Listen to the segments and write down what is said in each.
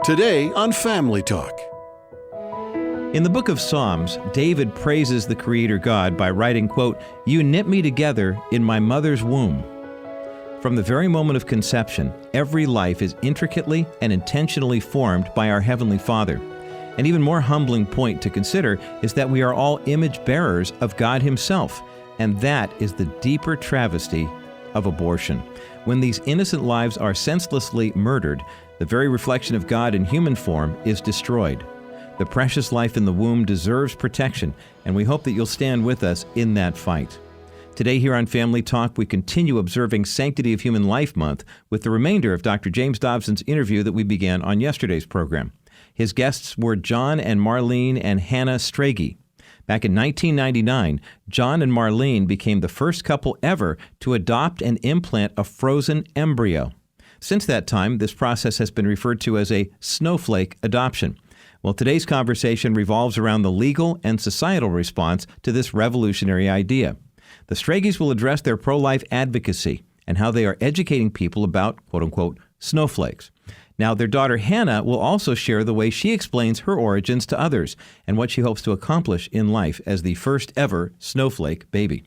Today on Family Talk. In the book of Psalms, David praises the Creator God by writing, quote, "You knit me together in my mother's womb." From the very moment of conception, every life is intricately and intentionally formed by our Heavenly Father. An even more humbling point to consider is that we are all image bearers of God Himself, and that is the deeper travesty of abortion. When these innocent lives are senselessly murdered, the very reflection of God in human form is destroyed. The precious life in the womb deserves protection, and we hope that you'll stand with us in that fight. Today here on Family Talk, we continue observing Sanctity of Human Life Month with the remainder of Dr. James Dobson's interview that we began on yesterday's program. His guests were John and Marlene and Hannah Strege. Back in 1999, John and Marlene became the first couple ever to adopt and implant a frozen embryo. Since that time, this process has been referred to as a Snowflake adoption. Well, today's conversation revolves around the legal and societal response to this revolutionary idea. The Streges will address their pro-life advocacy and how they are educating people about, quote-unquote, snowflakes. Now, their daughter Hannah will also share the way she explains her origins to others and what she hopes to accomplish in life as the first ever snowflake baby.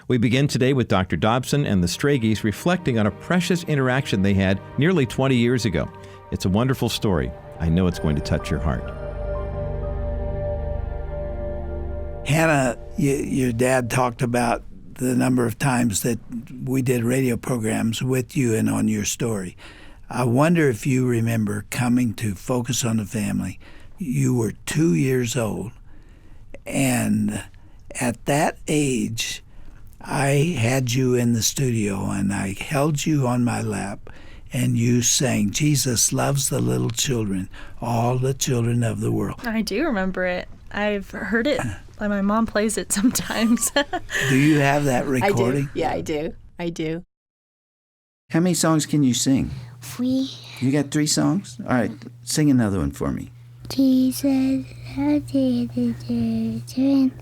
We begin today with Dr. Dobson and the Streges reflecting on a precious interaction they had nearly 20 years ago. It's a wonderful story. I know it's going to touch your heart. Hannah, your dad talked about the number of times that we did radio programs with you and on your story. I wonder if you remember coming to Focus on the Family. You were 2 years old, and at that age, I had you in the studio, and I held you on my lap, and you sang, "Jesus loves the little children, all the children of the world." I do remember it. I've heard it. My mom plays it sometimes. Do you have that recording? I do. Yeah, I do. I do. How many songs can you sing? 3. You got 3 songs? All right, sing another one for me. Jesus loves the children,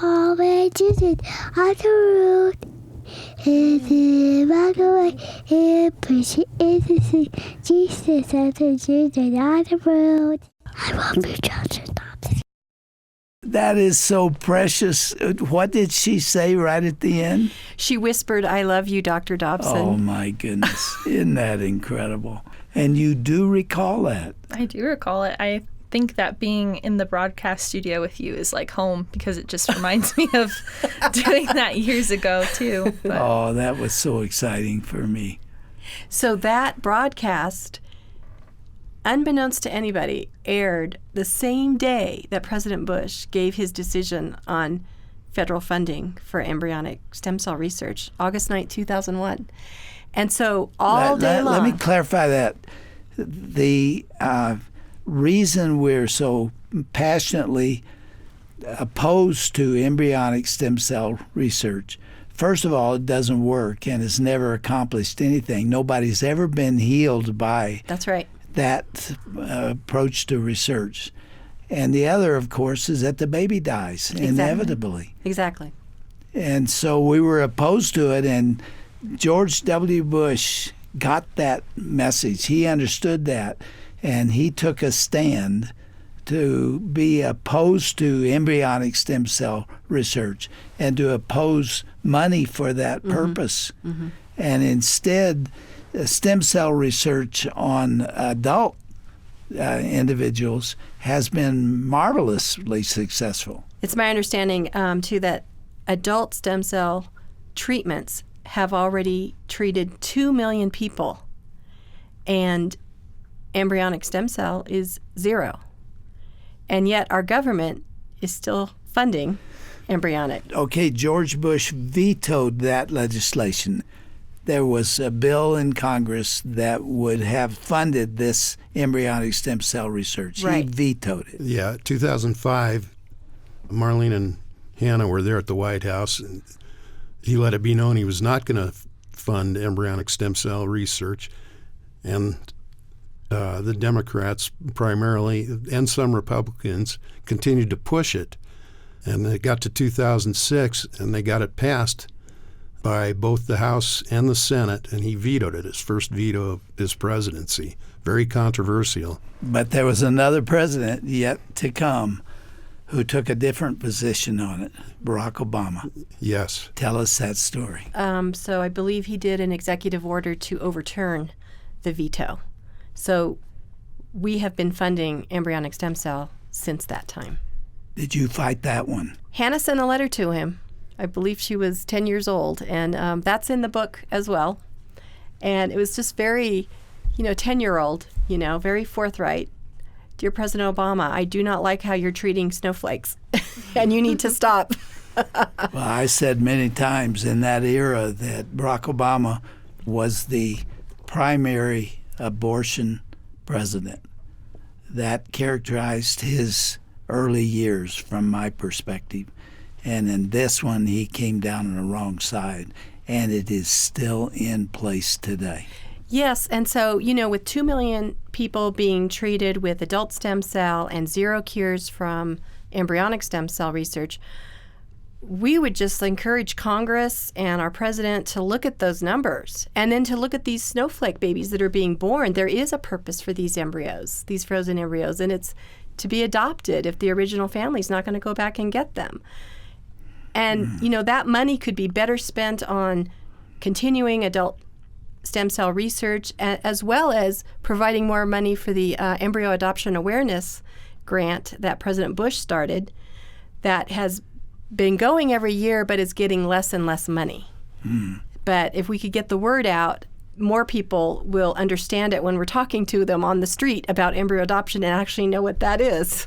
always Jesus on the road. Is it back away? It push it is the sea. Jesus loves the children on the road. I love you, children. That is so precious. What did she say right at the end? She whispered, "I love you, Dr. Dobson." Oh, my goodness. Isn't that incredible? And you do recall that. I do recall it. I think that being in the broadcast studio with you is like home because it just reminds me of doing that years ago, too. But. Oh, that was so exciting for me. So that broadcast, unbeknownst to anybody, aired the same day that President Bush gave his decision on federal funding for embryonic stem cell research, August 9, 2001. And so all day long... Let me clarify that. The reason we're so passionately opposed to embryonic stem cell research, first of all, it doesn't work and has never accomplished anything. Nobody's ever been healed by... That's right. that approach to research. And the other, of course, is that the baby dies inevitably. Exactly. And so we were opposed to it, and George W. Bush got that message. He understood that, and he took a stand to be opposed to embryonic stem cell research and to oppose money for that purpose. Mm-hmm. And instead, stem cell research on adult individuals has been marvelously successful. It's my understanding, too, that adult stem cell treatments have already treated 2 million people, and embryonic stem cell is 0. And yet our government is still funding embryonic. Okay, George Bush vetoed that legislation. There was a bill in Congress that would have funded this embryonic stem cell research. Right. He vetoed it. Yeah, 2005, Marlene and Hannah were there at the White House, and he let it be known he was not going to fund embryonic stem cell research. And the Democrats primarily, and some Republicans, continued to push it. And it got to 2006, and they got it passed by both the House and the Senate, and he vetoed it, his first veto of his presidency. Very controversial. But there was another president yet to come who took a different position on it, Barack Obama. Yes. Tell us that story. So I believe he did an executive order to overturn the veto. So we have been funding embryonic stem cell since that time. Did you fight that one? Hannah sent a letter to him. I believe she was 10 years old, and that's in the book as well. And it was just very, 10-year-old, very forthright. Dear President Obama, I do not like how you're treating snowflakes, and you need to stop. Well, I said many times in that era that Barack Obama was the primary abortion president. That characterized his early years from my perspective. And in this one, he came down on the wrong side, and it is still in place today. Yes, and so, with 2 million people being treated with adult stem cell and 0 cures from embryonic stem cell research, we would just encourage Congress and our president to look at those numbers and then to look at these snowflake babies that are being born. There is a purpose for these embryos, these frozen embryos, and it's to be adopted if the original family's not going to go back and get them. And, that money could be better spent on continuing adult stem cell research, as well as providing more money for the embryo adoption awareness grant that President Bush started that has been going every year but is getting less and less money. But if we could get the word out, more people will understand it when we're talking to them on the street about embryo adoption and actually know what that is.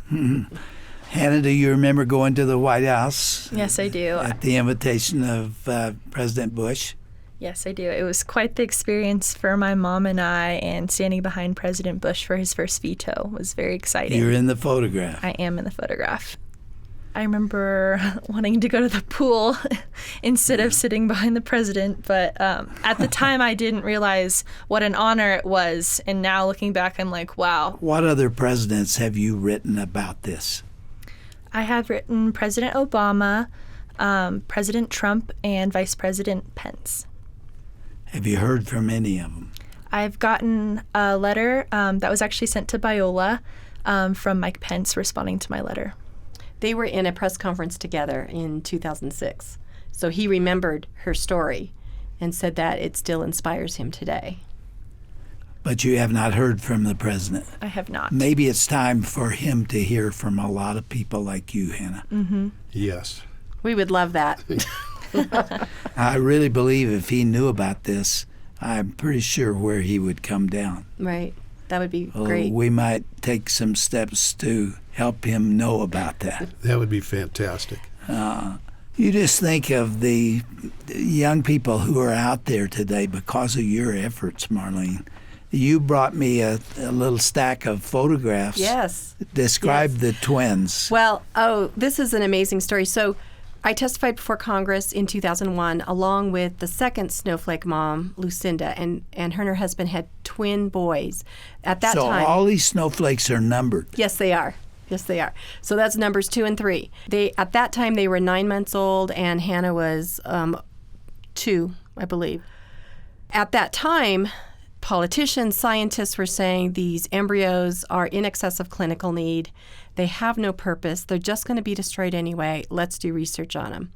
Hannah, do you remember going to the White House? Yes, I do. At the invitation of President Bush? Yes, I do. It was quite the experience for my mom and I, and standing behind President Bush for his first veto was very exciting. You're in the photograph. I am in the photograph. I remember wanting to go to the pool instead of sitting behind the president, but at the time I didn't realize what an honor it was, and now looking back I'm like, wow. What other presidents have you written about this? I have written President Obama, President Trump, and Vice President Pence. Have you heard from any of them? I've gotten a letter that was actually sent to Biola from Mike Pence responding to my letter. They were in a press conference together in 2006. So he remembered her story and said that it still inspires him today. But you have not heard from the president. I have not. Maybe it's time for him to hear from a lot of people like you, Hannah. Mm-hmm. Yes. We would love that. I really believe if he knew about this, I'm pretty sure where he would come down. Right. That would be great. We might take some steps to help him know about that. That would be fantastic. You just think of the young people who are out there today because of your efforts, Marlene. You brought me a little stack of photographs. Yes. Describe the twins. Well, this is an amazing story. So I testified before Congress in 2001 along with the second snowflake mom, Lucinda, and her and her husband had twin boys. At that time. So all these snowflakes are numbered. Yes, they are. Yes, they are. So that's numbers 2 and 3. At that time, they were 9 months old, and Hannah was 2, I believe. At that time, politicians, scientists were saying these embryos are in excess of clinical need. They have no purpose. They're just going to be destroyed anyway. Let's do research on them.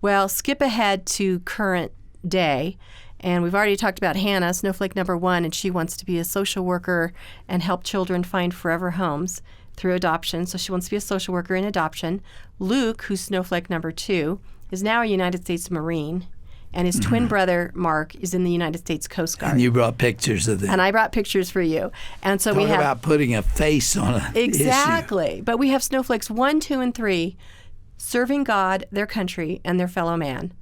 Well, skip ahead to current day. And we've already talked about Hannah, snowflake number 1, and she wants to be a social worker and help children find forever homes through adoption. So she wants to be a social worker in adoption. Luke, who's snowflake number 2, is now a United States Marine. And his twin brother, Mark, is in the United States Coast Guard. And you brought pictures of them. And I brought pictures for you. And so we have about putting a face on an exactly. issue. But we have snowflakes 1, 2, and 3 serving God, their country, and their fellow man.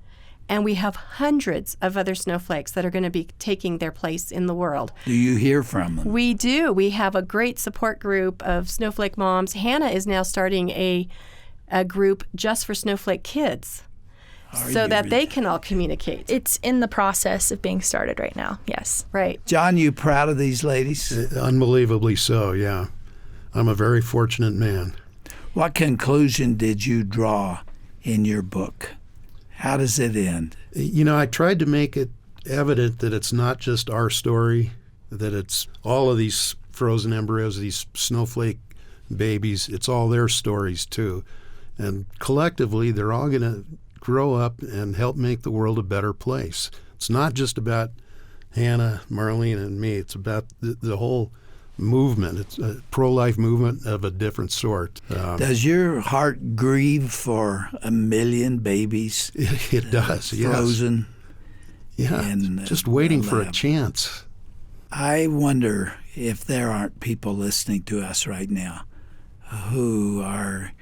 And we have hundreds of other snowflakes that are going to be taking their place in the world. Do you hear from them? We do. We have a great support group of snowflake moms. Hannah is now starting a group just for snowflake kids. So that they can all communicate. It's in the process of being started right now, yes. Right. John, you proud of these ladies? Unbelievably so, yeah. I'm a very fortunate man. What conclusion did you draw in your book? How does it end? I tried to make it evident that it's not just our story, that it's all of these frozen embryos, these snowflake babies, it's all their stories too. And collectively, they're all going to grow up and help make the world a better place. It's not just about Hannah, Marlene, and me. It's about the whole movement. It's a pro-life movement of a different sort. Does your heart grieve for 1 million babies? It does, yes. Frozen. Yeah, in just waiting for a lab. chance. I wonder if there aren't people listening to us right now who are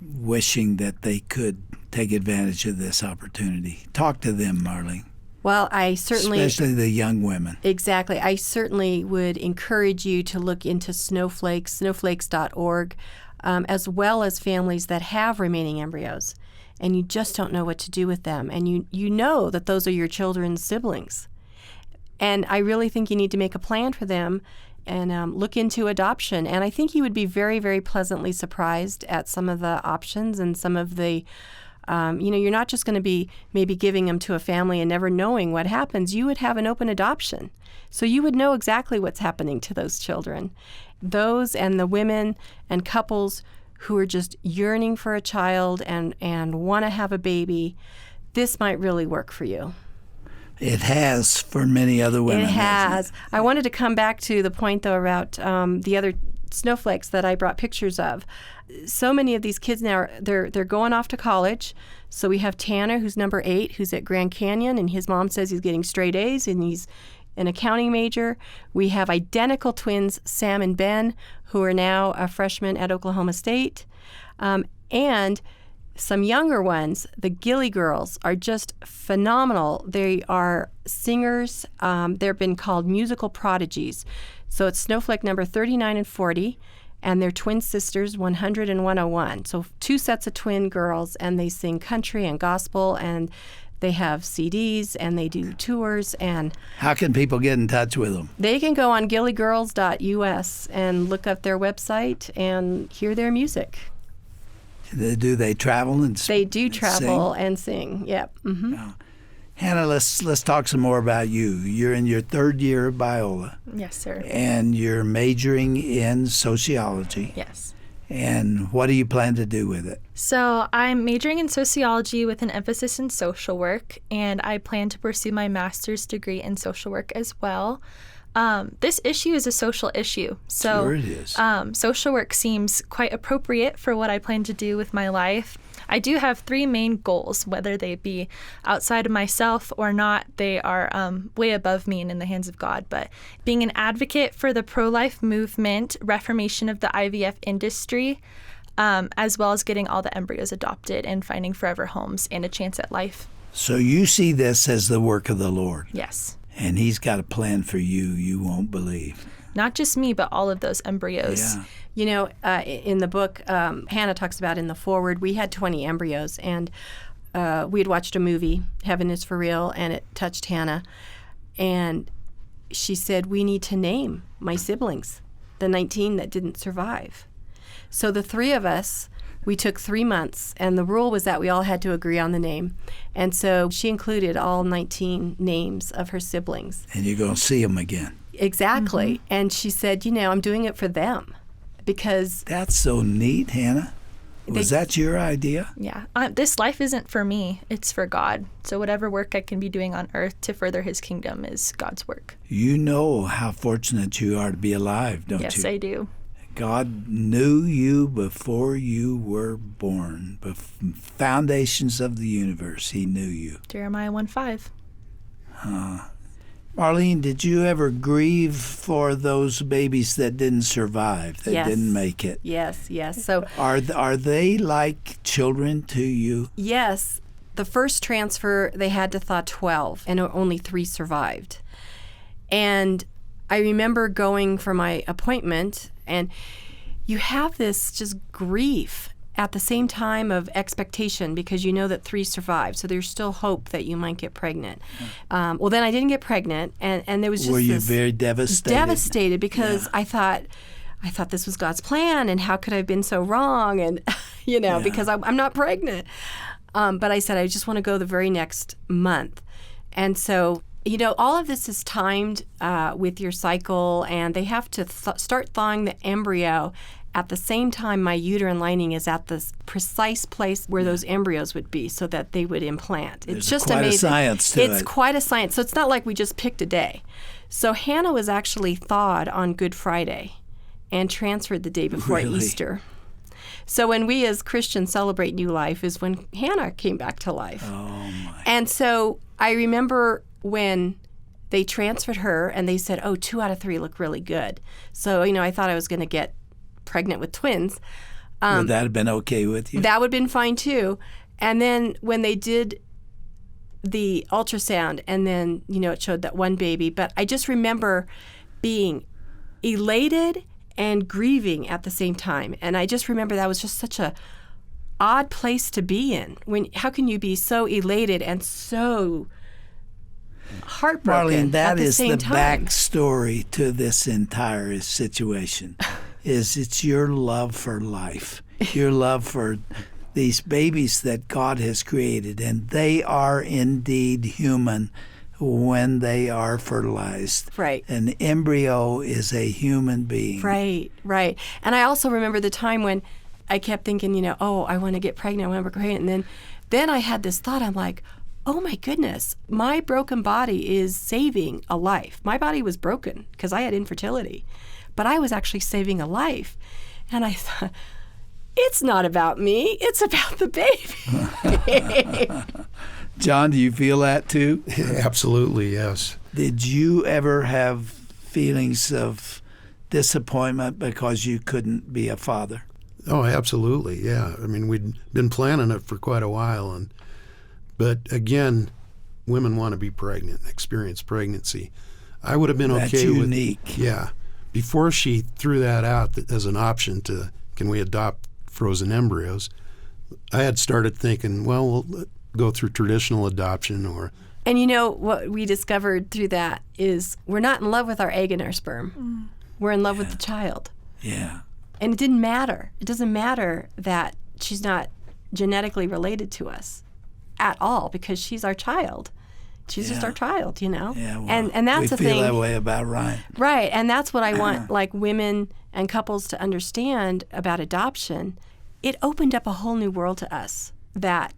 wishing that they could take advantage of this opportunity. Talk to them, Marlene. Well, I certainly... Especially the young women. Exactly. I certainly would encourage you to look into Snowflake, snowflakes.org, as well as families that have remaining embryos, and you just don't know what to do with them. And you know that those are your children's siblings. And I really think you need to make a plan for them and look into adoption. And I think you would be very, very pleasantly surprised at some of the options and some of the, you're not just going to be maybe giving them to a family and never knowing what happens. You would have an open adoption. So you would know exactly what's happening to those children. Those and the women and couples who are just yearning for a child and want to have a baby, this might really work for you. It has for many other women. It has. I wanted to come back to the point, though, about the other snowflakes that I brought pictures of. So many of these kids now, they're going off to college. So we have Tanner, who's number 8, who's at Grand Canyon, and his mom says he's getting straight A's, and he's an accounting major. We have identical twins, Sam and Ben, who are now a freshman at Oklahoma State. And some younger ones, the Gilly girls, are just phenomenal. They are singers. They've been called musical prodigies. So it's Snowflake number 39 and 40, and their twin sisters, 100 and 101. So 2 sets of twin girls, and they sing country and gospel, and they have CDs, and they do tours. And how can people get in touch with them? They can go on gillygirls.us and look up their website and hear their music. Do they travel and They do travel and sing. Yep. Mm-hmm. Oh. Hannah, let's talk some more about you. You're in your 3rd year of Biola. Yes, sir. And you're majoring in sociology. Yes. And what do you plan to do with it? So I'm majoring in sociology with an emphasis in social work, and I plan to pursue my master's degree in social work as well. This issue is a social issue. So sure it is. Social work seems quite appropriate for what I plan to do with my life. I do have 3 main goals, whether they be outside of myself or not. They are way above me and in the hands of God. But being an advocate for the pro-life movement, reformation of the IVF industry, as well as getting all the embryos adopted and finding forever homes and a chance at life. So you see this as the work of the Lord. Yes. And he's got a plan for you won't believe. Not just me, but all of those embryos. Yeah. You know, in the book, Hannah talks about in the foreword, we had 20 embryos, and we had watched a movie, Heaven is for Real, and it touched Hannah. And she said, we need to name my siblings, the 19 that didn't survive. So the 3 of us, we took 3 months, and the rule was that we all had to agree on the name. And so she included all 19 names of her siblings. And you're going to see them again. Exactly. Mm-hmm. And she said, I'm doing it for them because... That's so neat, Hannah. Was that your idea? Yeah. This life isn't for me. It's for God. So whatever work I can be doing on earth to further his kingdom is God's work. You know how fortunate you are to be alive, don't you? Yes, I do. God knew you before you were born. Foundations of the universe, he knew you. Jeremiah 1:5. Marlene, did you ever grieve for those babies that didn't survive, that didn't make it? Yes. So are they like children to you? Yes. The first transfer, they had to thaw 12, and only 3 survived. And I remember going for my appointment, and you have this just grief at the same time of expectation because you know that 3 survived. So there's still hope that you might get pregnant. Well, then I didn't get pregnant, and there was just Were you very devastated? Devastated because I thought this was God's plan, and how could I have been so wrong? And, because I'm not pregnant. But I said, I just want to go the very next month. And so, you know, all of this is timed with your cycle, and they have to start thawing the embryo at the same time my uterine lining is at the precise place where those embryos would be so that they would implant. It's just quite amazing. a science to It's it. quite a science. So it's not like we just picked a day. So Hannah was actually thawed on Good Friday and transferred the day before Really? Easter. So when we as Christians celebrate new life is when Hannah came back to life. Oh, my. And so I remember when they transferred her and they said, 2 out of 3 look really good. So, you know, I thought I was going to get pregnant with twins. Would that have been okay with you? That would have been fine too. And then when they did the ultrasound, and then, you know, it showed that one baby. But I just remember being elated and grieving at the same time. And I just remember that was just such a odd place to be in. How can you be so elated and so heartbroken Marlene, at that the is same the time? backstory to this entire situation. It's your love for life, your love for these babies that God has created, and they are indeed human when they are fertilized. Right. An embryo is a human being. Right, right. And I also remember the time when I kept thinking, you know, I want to get pregnant, I want to get pregnant. And then I had this thought, I'm like, oh my goodness, my broken body is saving a life. My body was broken because I had infertility, but I was actually saving a life. And I thought, it's not about me, it's about the baby. John, do you feel that too? Absolutely, yes. Did you ever have feelings of disappointment because you couldn't be a father? Oh, absolutely, yeah. I mean, we'd been planning it for quite a while, but again, women want to be pregnant, experience pregnancy. I would have been That's okay with unique. Yeah. Before she threw that out as an option to, can we adopt frozen embryos, I had started thinking, well, we'll go through traditional adoption or... And you know, what we discovered through that is we're not in love with our egg and our sperm. We're in love with the child. Yeah. And it didn't matter. It doesn't matter that she's not genetically related to us at all because she's our child. She's just our child, you know? Yeah, well, and that's the we feel thing. that way about Ryan. Right, and that's what I want like women and couples to understand about adoption. It opened up a whole new world to us that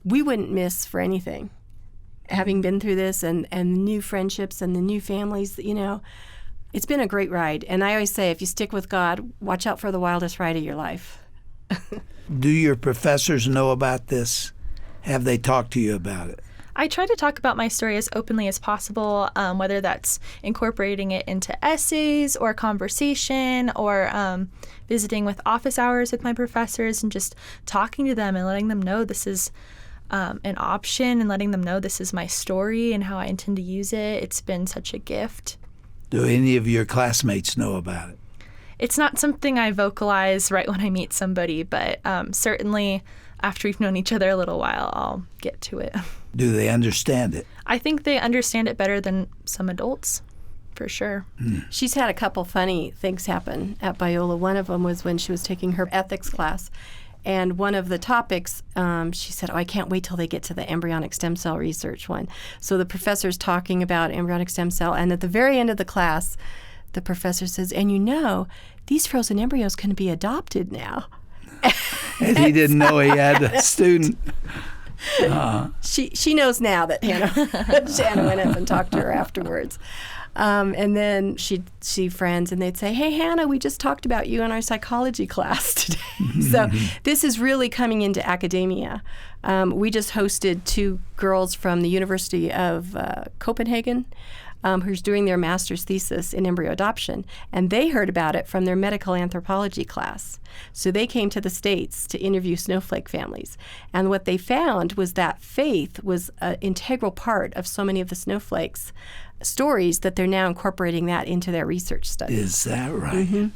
we wouldn't miss for anything. Having been through this and new friendships and the new families, you know, it's been a great ride. And I always say, if you stick with God, watch out for the wildest ride of your life. Do your professors know about this? Have they talked to you about it? I try to talk about my story as openly as possible, whether that's incorporating it into essays or conversation or visiting with office hours with my professors and just talking to them and letting them know this is an option and letting them know this is my story and how I intend to use it. It's been such a gift. Do any of your classmates know about it? It's not something I vocalize right when I meet somebody, but certainly after we've known each other a little while, I'll get to it. Do they understand it? I think they understand it better than some adults, for sure. She's had a couple funny things happen at Biola. One of them was when she was taking her ethics class. And one of the topics, she said, I can't wait till they get to the embryonic stem cell research one. So the professor's talking about embryonic stem cell. And at the very end of the class, the professor says, and you know, these frozen embryos can be adopted now. And he didn't know he had a student. She knows now that Hannah went up and talked to her afterwards. And then she'd see friends and they'd say, hey, Hannah, we just talked about you in our psychology class today. So this is really coming into academia. We just hosted 2 girls from the University of Copenhagen who's doing their master's thesis in embryo adoption, and they heard about it from their medical anthropology class. So they came to the States to interview Snowflake families. And what they found was that faith was an integral part of so many of the Snowflakes stories that they're now incorporating that into their research studies. Is that right?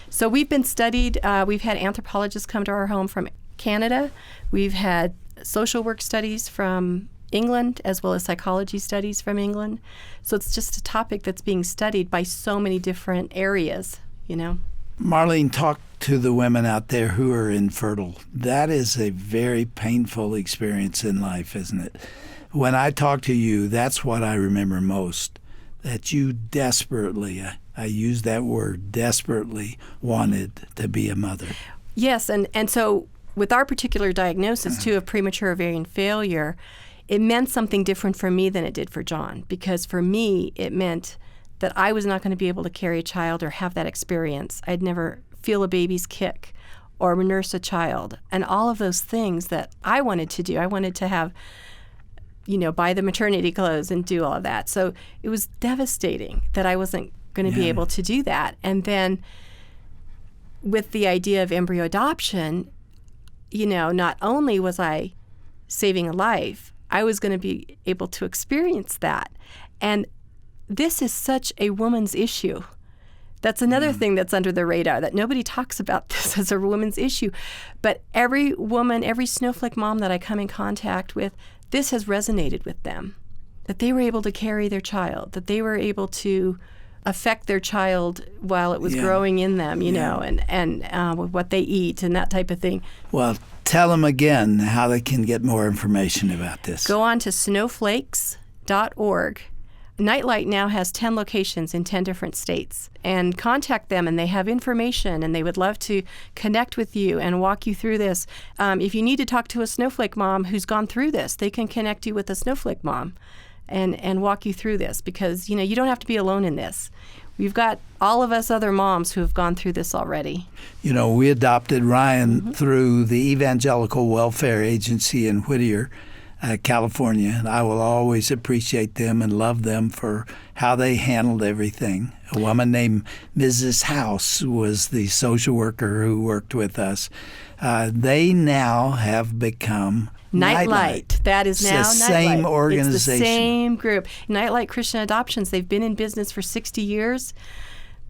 So we've been studied. We've had anthropologists come to our home from Canada. We've had social work studies from England, as well as psychology studies from England. So it's just a topic that's being studied by so many different areas, you know. Marlene, talk to the women out there who are infertile. That is a very painful experience in life, isn't it? When I talk to you, that's what I remember most, that you desperately, I use that word, desperately wanted to be a mother. Yes, and so with our particular diagnosis, too, of premature ovarian failure, it meant something different for me than it did for John, because for me, it meant that I was not going to be able to carry a child or have that experience. I'd never feel a baby's kick or nurse a child, and all of those things that I wanted to do. I wanted to have, buy the maternity clothes and do all of that. So it was devastating that I wasn't going to be able to do that. And then with the idea of embryo adoption, not only was I saving a life, I was going to be able to experience that. And this is such a woman's issue. That's another thing that's under the radar, that nobody talks about this as a woman's issue. But every woman, every Snowflake mom that I come in contact with, this has resonated with them, that they were able to carry their child, that they were able to affect their child while it was growing in them, and with what they eat and that type of thing. Well, tell them again how they can get more information about this. Go on to snowflakes.org. Nightlight now has 10 locations in 10 different states, and contact them, and they have information, and they would love to connect with you and walk you through this. If you need to talk to a Snowflake mom who's gone through this, they can connect you with a Snowflake mom and walk you through this, because you don't have to be alone in this. We've got all of us other moms who have gone through this already. We adopted Ryan through the Evangelical Welfare Agency in Whittier, California, and I will always appreciate them and love them for how they handled everything. A woman named Mrs. House was the social worker who worked with us. They now have become Nightlight. That is now it's the Nightlight. same organization. It's the same group. Nightlight Christian Adoptions, they've been in business for 60 years.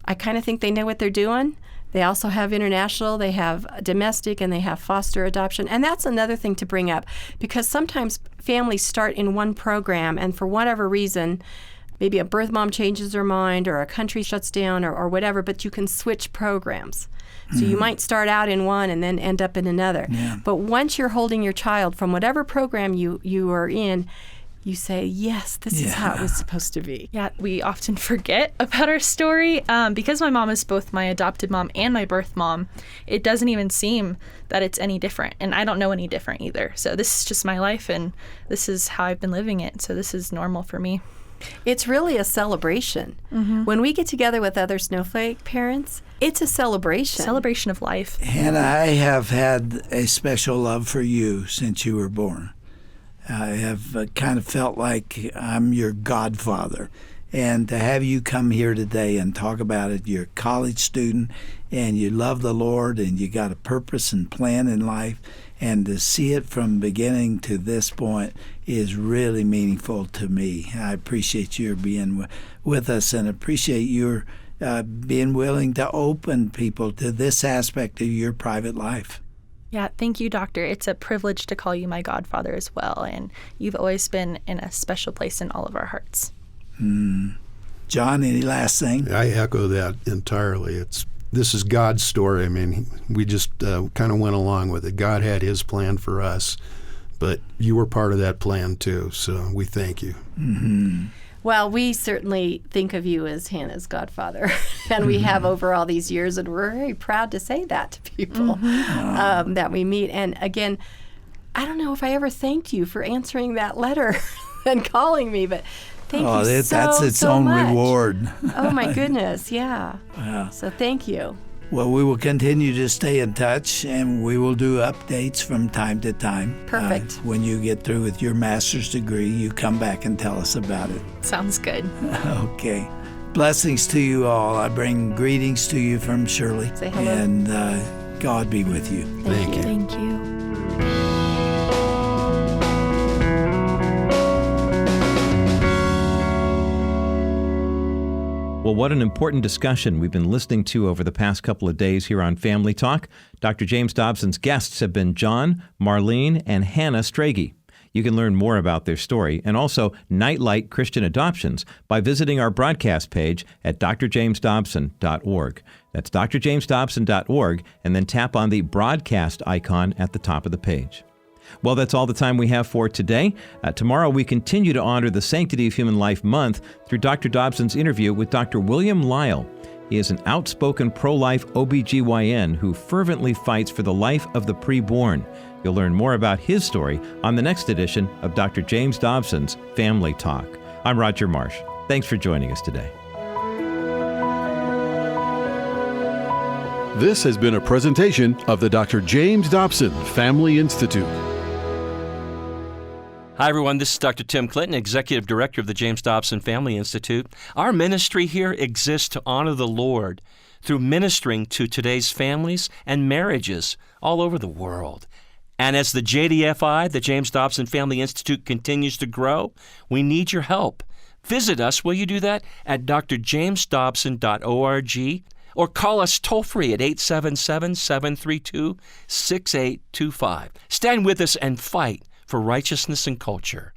I kind of think they know what they're doing. They also have international, they have domestic, and they have foster adoption. And that's another thing to bring up, because sometimes families start in one program, and for whatever reason, maybe a birth mom changes her mind, or a country shuts down, or whatever, but you can switch programs. So you might start out in one and then end up in another. Yeah. But once you're holding your child from whatever program you are in, you say, yes, this is how it was supposed to be. Yeah, we often forget about our story. Because my mom is both my adopted mom and my birth mom, it doesn't even seem that it's any different. And I don't know any different either. So this is just my life, and this is how I've been living it. So this is normal for me. It's really a celebration. When we get together with other Snowflake parents, it's a celebration. Celebration of life. Hannah, I have had a special love for you since you were born. I have kind of felt like I'm your godfather. And to have you come here today and talk about it, you're a college student and you love the Lord and you got a purpose and plan in life, and to see it from beginning to this point is really meaningful to me. I appreciate your being with us and appreciate your being willing to open people to this aspect of your private life. Yeah, thank you, Doctor. It's a privilege to call you my godfather as well, and you've always been in a special place in all of our hearts. John, any last thing? I echo that entirely. This is God's story. I mean, we just kind of went along with it. God had his plan for us, but you were part of that plan too, so we thank you. Well, we certainly think of you as Hannah's godfather, and we have over all these years, and we're very proud to say that to people that we meet. And again, I don't know if I ever thanked you for answering that letter and calling me, but thank you that's its own much. reward. Oh, my goodness, yeah. Wow. So thank you. Well, we will continue to stay in touch, and we will do updates from time to time. Perfect. When you get through with your master's degree, you come back and tell us about it. Sounds good. Okay. Blessings to you all. I bring greetings to you from Shirley. Say hello. And God be with you. Thank you. Thank you. Well, what an important discussion we've been listening to over the past couple of days here on Family Talk. Dr. James Dobson's guests have been John, Marlene, and Hannah Strege. You can learn more about their story and also Nightlight Christian Adoptions by visiting our broadcast page at drjamesdobson.org. That's drjamesdobson.org, and then tap on the broadcast icon at the top of the page. Well, that's all the time we have for today. Tomorrow we continue to honor the Sanctity of Human Life Month through Dr. Dobson's interview with Dr. William Lyle. He is an outspoken pro-life OBGYN who fervently fights for the life of the preborn. You'll learn more about his story on the next edition of Dr. James Dobson's Family Talk. I'm Roger Marsh. Thanks for joining us today. This has been a presentation of the Dr. James Dobson Family Institute. Hi, everyone. This is Dr. Tim Clinton, Executive Director of the James Dobson Family Institute. Our ministry here exists to honor the Lord through ministering to today's families and marriages all over the world. And as the JDFI, the James Dobson Family Institute, continues to grow, we need your help. Visit us, will you do that, at drjamesdobson.org, or call us toll-free at 877-732-6825. Stand with us and fight for righteousness and culture.